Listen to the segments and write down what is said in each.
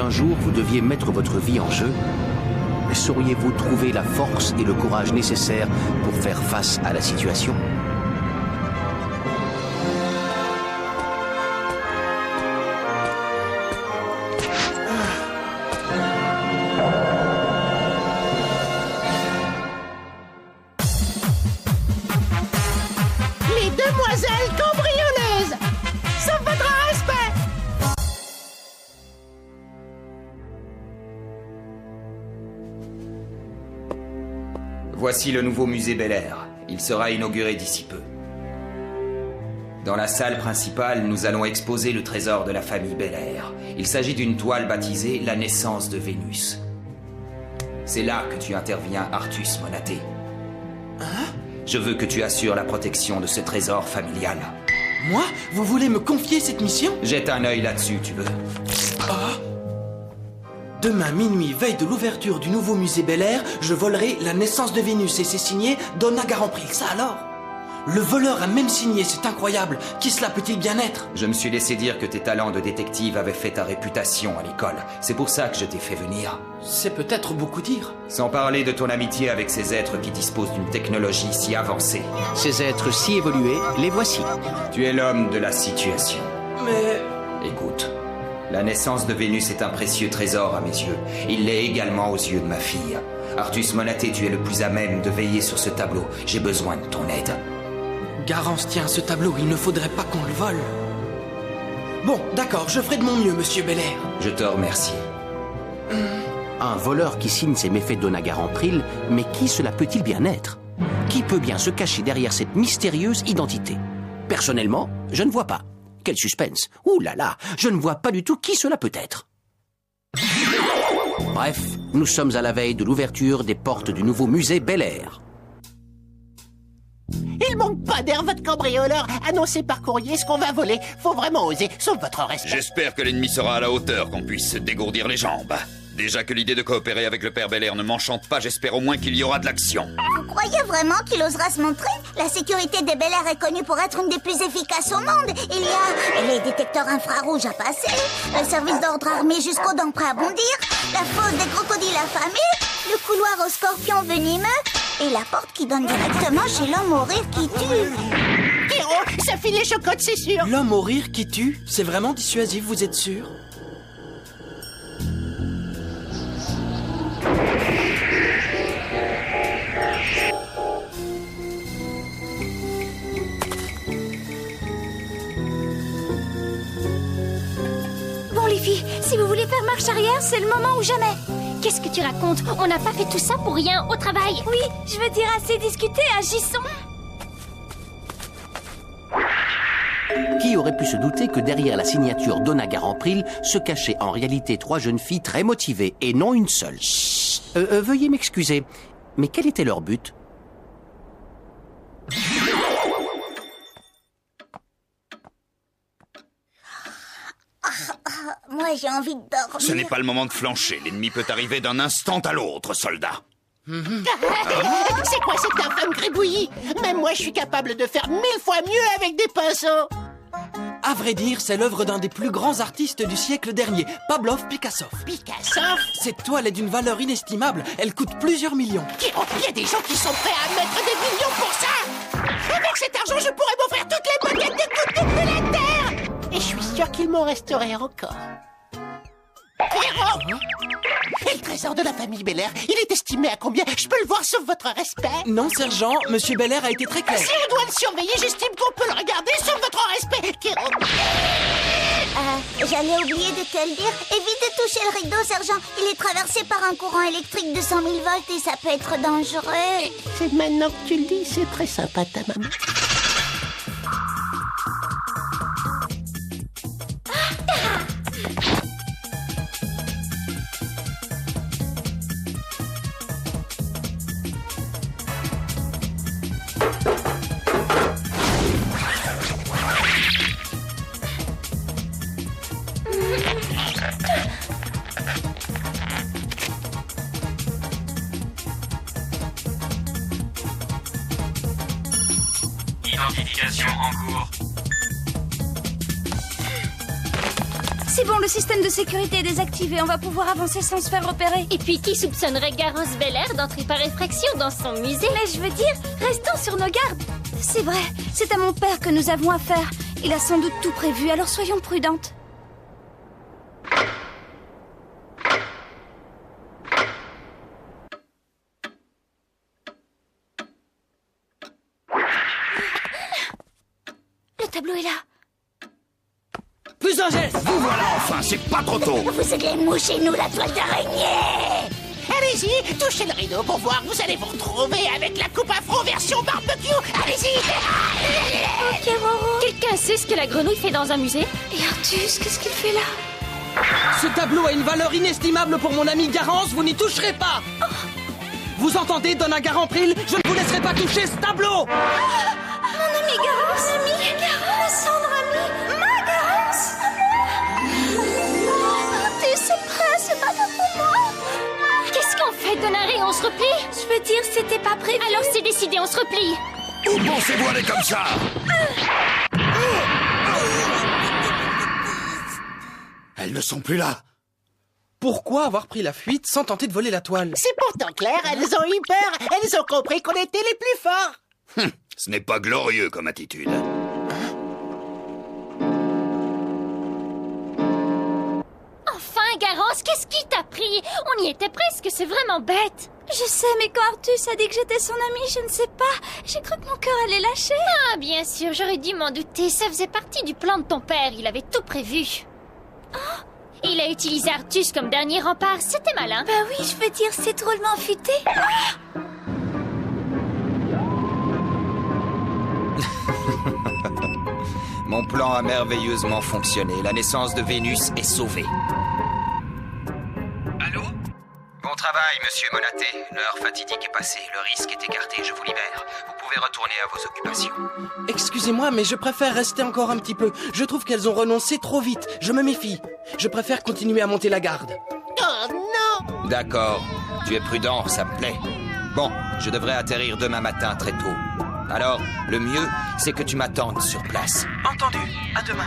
un jour vous deviez mettre votre vie en jeu, sauriez-vous trouver la force et le courage nécessaires pour faire face à la situation ? Les demoiselles cambrioleuses, sauf votre respect. Voici le nouveau musée Bel Air. Il sera inauguré d'ici peu. Dans la salle principale, nous allons exposer le trésor de la famille Bel Air. Il s'agit d'une toile baptisée « La naissance de Vénus ». C'est là que tu interviens, Artus Monaté. Hein ? Je veux que tu assures la protection de ce trésor familial. Moi ? Vous voulez me confier cette mission ? Jette un œil là-dessus, tu veux. Demain minuit, veille de l'ouverture du nouveau musée Bel Air, je volerai La naissance de Vénus et c'est signé Donna Garanpril. Ça alors ? Le voleur a même signé, c'est incroyable. Qui cela peut-il bien être ? Je me suis laissé dire que tes talents de détective avaient fait ta réputation à l'école. C'est pour ça que je t'ai fait venir. C'est peut-être beaucoup dire. Sans parler de ton amitié avec ces êtres qui disposent d'une technologie si avancée. Ces êtres si évolués, les voici. Tu es l'homme de la situation. Mais... Écoute, la naissance de Vénus est un précieux trésor à mes yeux. Il l'est également aux yeux de ma fille. Artus Monaté, tu es le plus à même de veiller sur ce tableau. J'ai besoin de ton aide. Garance tient ce tableau, il ne faudrait pas qu'on le vole. Bon, d'accord, je ferai de mon mieux, monsieur Bel Air. Je te remercie. Un voleur qui signe ses méfaits Donna Garanpril, mais qui cela peut-il bien être ? Qui peut bien se cacher derrière cette mystérieuse identité ? Personnellement, je ne vois pas. Quel suspense ! Ouh là là, je ne vois pas du tout qui cela peut être. Bref, nous sommes à la veille de l'ouverture des portes du nouveau musée Bel Air. Il manque pas d'air, votre cambrioleur. Annoncez par courrier ce qu'on va voler. Faut vraiment oser, sauf votre respect. J'espère que l'ennemi sera à la hauteur, qu'on puisse se dégourdir les jambes. Déjà que l'idée de coopérer avec le père Bel Air ne m'enchante pas, j'espère au moins qu'il y aura de l'action. Vous croyez vraiment qu'il osera se montrer ? La sécurité des Bel Air est connue pour être une des plus efficaces au monde. Il y a les détecteurs infrarouges à passer, le service d'ordre armé jusqu'aux dents prêts à bondir, la fosse des crocodiles affamés, le couloir aux scorpions venimeux et la porte qui donne directement chez l'homme au rire qui tue. Héros, ça file les chocottes, c'est sûr. L'homme au rire qui tue, c'est vraiment dissuasif, vous êtes sûr ? Bon les filles, si vous voulez faire marche arrière, c'est le moment ou jamais. Qu'est-ce que tu racontes? On n'a pas fait tout ça pour rien au travail. Oui, je veux dire assez discuter, agissons. Qui aurait pu se douter que derrière la signature Donna Garanpril se cachaient en réalité 3 jeunes filles très motivées et non une seule. Veuillez m'excuser, mais quel était leur but? Moi, j'ai envie de dormir. Ce n'est pas le moment de flancher. L'ennemi peut arriver d'un instant à l'autre, soldat. C'est quoi cette infâme gribouillis? Même moi, je suis capable de faire 1000 fois mieux avec des pinceaux. À vrai dire, c'est l'œuvre d'un des plus grands artistes du siècle dernier, Pavlov Picasso. Picasso? Cette toile est d'une valeur inestimable. Elle coûte plusieurs millions. Il y a des gens qui sont prêts à mettre des millions pour ça. Avec cet argent, je pourrais m'offrir toutes les moquettes de toute la Terre. Et je suis sûr qu'il m'en resterait encore. Héros! Et le trésor de la famille Bel Air, il est estimé à combien? Je peux le voir sauf votre respect? Non, sergent, monsieur Bel Air a été très clair. Si on doit le surveiller, j'estime qu'on peut le regarder sauf votre respect. J'allais oublier de te le dire. Évite de toucher le rideau, sergent. Il est traversé par un courant électrique de 100 000 volts et ça peut être dangereux. C'est maintenant que tu le dis, c'est très sympa ta maman. Identification en cours. C'est bon, le système de sécurité est désactivé. On va pouvoir avancer sans se faire repérer. Et puis qui soupçonnerait Garros Belair d'entrer par effraction dans son musée? Mais je veux dire, restons sur nos gardes. C'est vrai, c'est à mon père que nous avons affaire. Il a sans doute tout prévu, alors soyons prudentes. Le tableau est là. Plus un geste. Vous voilà enfin, c'est pas trop tôt. Vous êtes les mouches et nous la toile d'araignée. Allez-y, touchez le rideau pour voir. Vous allez vous retrouver avec la coupe afro version barbecue. Allez-y. Ok, Roro. Quelqu'un sait ce que la grenouille fait dans un musée? Et Artus, qu'est-ce qu'il fait là? Ce tableau a une valeur inestimable pour mon ami Garance, vous n'y toucherez pas. Vous entendez, Donna Garanpril? Je ne vous laisserai pas toucher ce tableau. Mon ami Garance. Mon ami Garance. Son ami. Ma Garance. Artus, c'est prêt, c'est pas pour moi. Qu'est-ce qu'on fait, Donaré? On se replie? Je veux dire, c'était pas prévu. Alors c'est décidé, on se replie. Où pensez-vous aller comme ça? Elles ne sont plus là. Pourquoi avoir pris la fuite sans tenter de voler la toile? C'est pourtant clair, elles ont eu peur. Elles ont compris qu'on était les plus forts. Ce n'est pas glorieux comme attitude. Enfin, Garance, qu'est-ce qui t'a pris? On y était presque, c'est vraiment bête. Je sais, mais quand Artus a dit que j'étais son ami, je ne sais pas. J'ai cru que mon cœur allait lâcher. Ah, bien sûr, j'aurais dû m'en douter. Ça faisait partie du plan de ton père, il avait tout prévu. Il a utilisé Artus comme dernier rempart, c'était malin. Bah oui, je veux dire, c'est drôlement futé. Mon plan a merveilleusement fonctionné. La naissance de Vénus est sauvée. Allô? Bon travail, monsieur Monaté. L'heure fatidique est passée. Le risque est écarté. Je vous libère. Vous pouvez retourner à vos occupations. Excusez-moi, mais je préfère rester encore un petit peu. Je trouve qu'elles ont renoncé trop vite. Je me méfie. Je préfère continuer à monter la garde. Oh non. D'accord. Tu es prudent, ça me plaît. Bon, je devrais atterrir demain matin très tôt. Alors, le mieux, c'est que tu m'attendes sur place. Entendu. À demain.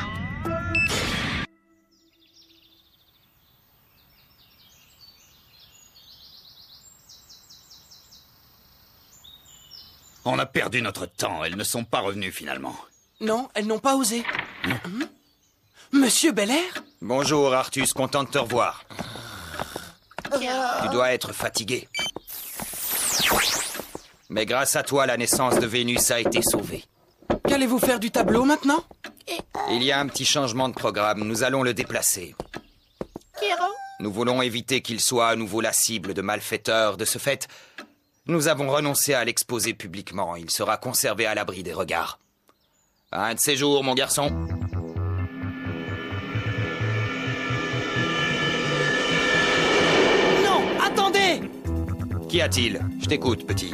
On a perdu notre temps, elles ne sont pas revenues finalement. Non, elles n'ont pas osé. Monsieur Belair? Bonjour, Artus, content de te revoir. Tu dois être fatigué. Mais grâce à toi, la naissance de Vénus a été sauvée. Qu'allez-vous faire du tableau maintenant? Il y a un petit changement de programme, nous allons le déplacer. Kéro? Nous voulons éviter qu'il soit à nouveau la cible de malfaiteurs. De ce fait, nous avons renoncé à l'exposer publiquement. Il sera conservé à l'abri des regards. Un de ces jours, mon garçon. Non, attendez! Qu'y a-t-il? Je t'écoute, petit.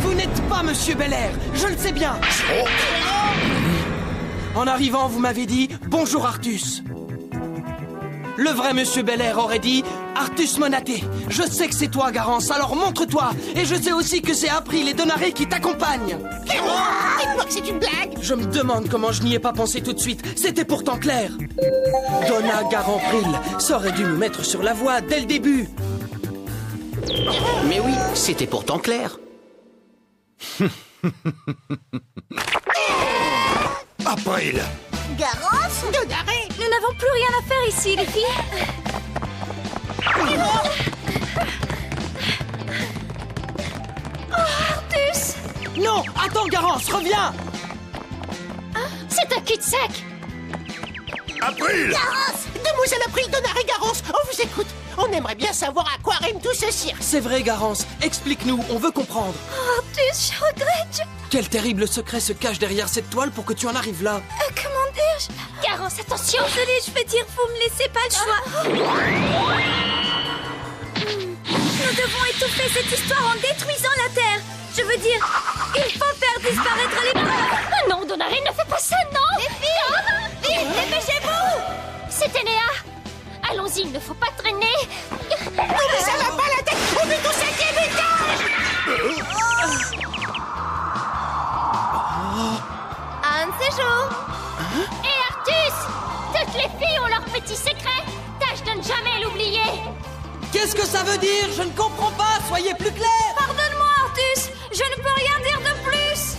Vous n'êtes pas Monsieur Belair, je le sais bien. En arrivant, vous m'avez dit « Bonjour Artus ». Le vrai Monsieur Belair aurait dit « Artus Monaté, je sais que c'est toi, Garance, alors montre-toi. Et je sais aussi que c'est April et Donaré qui t'accompagnent. » Kéro, dites-moi que c'est une blague. Je me demande comment je n'y ai pas pensé tout de suite. C'était pourtant clair. Donna Garanpril, ça aurait dû nous mettre sur la voie dès le début. Mais oui, c'était pourtant clair. April! Garance? Donaré. Nous n'avons plus rien à faire ici, les filles. Artus! Non, attends, Garance, reviens. C'est un cul-de-sac. April! Demoiselle April, Donaré, Garance, on vous écoute. On aimerait bien savoir à quoi rime tout ce cirque. C'est vrai, Garance, explique-nous, on veut comprendre. Artus, je regrette. Quel terrible secret se cache derrière cette toile pour que tu en arrives là? Comment dire? Garance, attention. Désolée, je veux dire, vous me laissez pas le choix. Nous devons étouffer cette histoire en détruisant la Terre. Je veux dire, il faut faire disparaître les preuves. Ah non, Donaré, ne fais pas ça, non. Les filles, vite, dépêchez-vous. C'est Enéa. Allons-y, il ne faut pas traîner. Non mais ça va pas la tête. On est au 5e étage. Un de ces jours. Hé, Artus, te Toutes les filles ont leur petit secret. Tâche de ne jamais l'oublier. Qu'est-ce que ça veut dire? Je ne comprends pas, soyez plus clair. Pardonne-moi, Artus. Je ne peux rien dire de plus.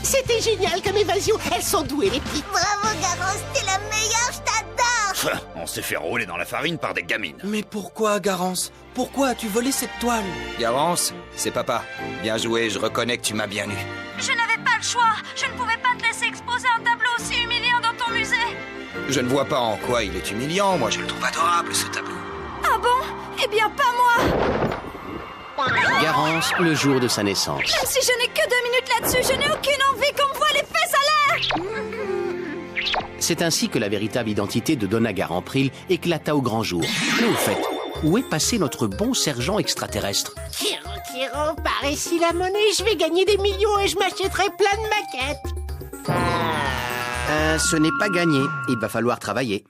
C'était génial comme évasion. Elles sont douées, les petites. Bravo, Garance, t'es la meilleure, je t'adore. On s'est fait rouler dans la farine par des gamines. Mais pourquoi, Garance? Pourquoi as-tu volé cette toile? Garance, c'est papa. Bien joué, je reconnais que tu m'as bien eu. Je n'avais pas le choix. Je ne pouvais pas te laisser exposer un tableau aussi humiliant dans ton musée. Je ne vois pas en quoi il est humiliant, moi je le trouve adorable ce tableau. Ah bon? Eh bien, pas moi. Garance, le jour de sa naissance. Même si je n'ai que 2 minutes là-dessus, je n'ai aucune envie qu'on me voie les fesses à l'air. C'est ainsi que la véritable identité de Donna Garanpril éclata au grand jour. Mais au fait, où est passé notre bon sergent extraterrestre? Kiro, par ici la monnaie, je vais gagner des millions et je m'achèterai plein de maquettes. Ce n'est pas gagné, il va falloir travailler.